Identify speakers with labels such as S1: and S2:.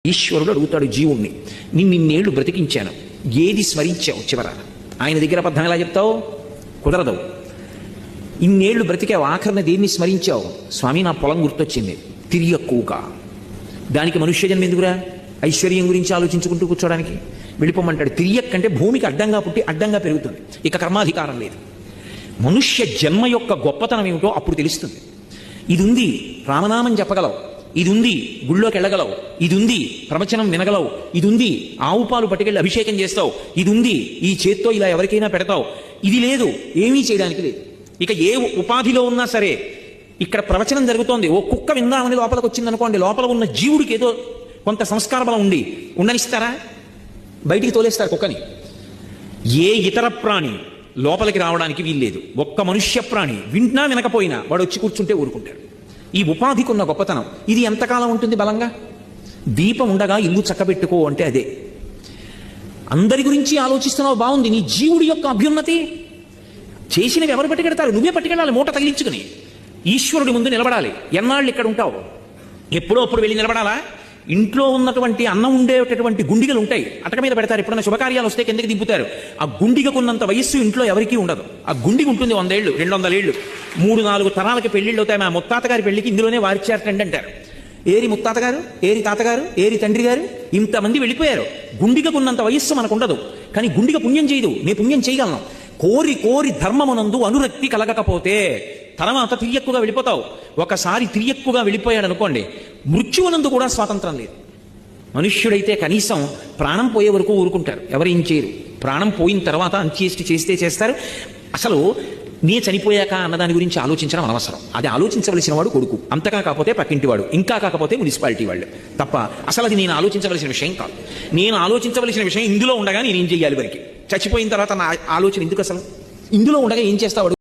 S1: ఈశ్వరుడు అడుగుతాడు జీవుణ్ణి, నిన్నేళ్లు బ్రతికించాను, ఏది స్మరించావు చివర? ఆయన దగ్గర అబద్ధం ఎలా చెప్తావు? కుదరదు. ఇన్నేళ్లు బ్రతికావు, ఆఖరిన దేన్ని స్మరించావు? స్వామి నా పొలం గుర్తొచ్చింది, తిరియక్కువక. దానికి మనుష్య జన్మ ఎందుకురా? ఐశ్వర్యం గురించి ఆలోచించుకుంటూ కూర్చోడానికి వెళ్ళిపోమంటాడు. తిరియక్ అంటే భూమికి అడ్డంగా పుట్టి అడ్డంగా పెరుగుతుంది, ఇక కర్మాధికారం లేదు. మనుష్య జన్మ యొక్క గొప్పతనం ఏమిటో అప్పుడు తెలుస్తుంది. ఇది ఉంది, రామనామం చెప్పగలవు, ఇది ఉంది, గుళ్ళోకి వెళ్ళగలవు, ఇది ఉంది, ప్రవచనం వినగలవు, ఇది ఉంది, ఆవు పాలు పట్టుకెళ్ళి అభిషేకం చేస్తావు, ఇది ఉంది, ఈ చేత్తో ఇలా ఎవరికైనా పెడతావు, ఇది లేదు, ఏమీ చేయడానికి లేదు. ఇక ఏ ఉపాధిలో ఉన్నా సరే, ఇక్కడ ప్రవచనం జరుగుతోంది, ఓ కుక్క విందామని లోపలికి వచ్చింది అనుకోండి, లోపల ఉన్న జీవుడికి ఏదో కొంత సంస్కార బలం ఉండి ఉండనిస్తారా? బయటికి తోలేస్తారు కుక్కని. ఏ ఇతర ప్రాణి లోపలికి రావడానికి వీల్లేదు. ఒక్క మనుష్య ప్రాణి వింటున్నా వినకపోయినా వాడు వచ్చి కూర్చుంటే ఊరుకుంటాడు. ఈ ఉపాధికి ఉన్న గొప్పతనం. ఇది ఎంతకాలం ఉంటుంది బలంగా? దీపం ఉండగా ఇల్లు చక్కబెట్టుకో అంటే అదే. అందరి గురించి ఆలోచిస్తున్నావు, బాగుంది. నీ జీవుడి యొక్క అభ్యున్నతి చేసినవి ఎవరు పట్టుకెడతారు? నువ్వే పట్టుకెళ్ళాలి, మూట తగిలించుకుని ఈశ్వరుడి ముందు నిలబడాలి. ఎన్నాళ్ళు ఇక్కడ ఉంటావు? ఎప్పుడో అప్పుడు వెళ్ళి నిలబడాలా? ఇంట్లో ఉన్నటువంటి అన్నం ఉండేటటువంటి గుండిగలు ఉంటాయి, అటక మీద పెడతారు. ఎప్పుడైనా శుభకార్యాలు వస్తే కిందకి దింపుతారు. ఆ గుండిగకున్నంత వయస్సు ఇంట్లో ఎవరికీ ఉండదు. ఆ గుండిగ ఉంటుంది 100 ఏళ్ళు, 200 ఏళ్ళు, 3-4 తరాలకి పెళ్లిళ్ళు అవుతాయి. మా ముత్తాత గారి పెళ్లికి ఇందులోనే వారిచ్చారటండి అంటారు. ఏరి ముత్తాత గారు, ఏరి తాతగారు, ఏరి తండ్రి గారు, ఇంతమంది వెళ్ళిపోయారు. గుండిగకున్నంత వయస్సు మనకు ఉండదు. కానీ గుండిగ పుణ్యం చేయదు, నేను పుణ్యం చేయగలను. కోరి కోరి ధర్మమునందు అనురక్తి కలగకపోతే తర్వాత తిరియక్కుగా వెళ్ళిపోతావు. ఒకసారి తిరియక్కుగా వెళ్ళిపోయాడు అనుకోండి, మృత్యువునందు కూడా స్వాతంత్రం లేదు. మనుష్యుడైతే కనీసం ప్రాణం పోయే వరకు ఊరుకుంటారు, ఎవరేం చేయరు. ప్రాణం పోయిన తర్వాత అంత్యేష్టి చేస్తే చేస్తారు. అసలు నే చనిపోయాక అన్నదాని గురించి ఆలోచించడం అనవసరం. అది ఆలోచించవలసిన వాడు కొడుకు, అంతగా కాకపోతే పక్కింటి వాడు, ఇంకా కాకపోతే మున్సిపాలిటీ వాళ్ళు తప్ప. అసలు అది నేను ఆలోచించవలసిన విషయం కాదు. నేను ఆలోచించవలసిన విషయం ఇందులో ఉండగా నేనేం చేయాలి? వరకు చచ్చిపోయిన తర్వాత నా ఆలోచన ఎందుకు? అసలు ఇందులో ఉండగా ఏం చేస్తావాడు?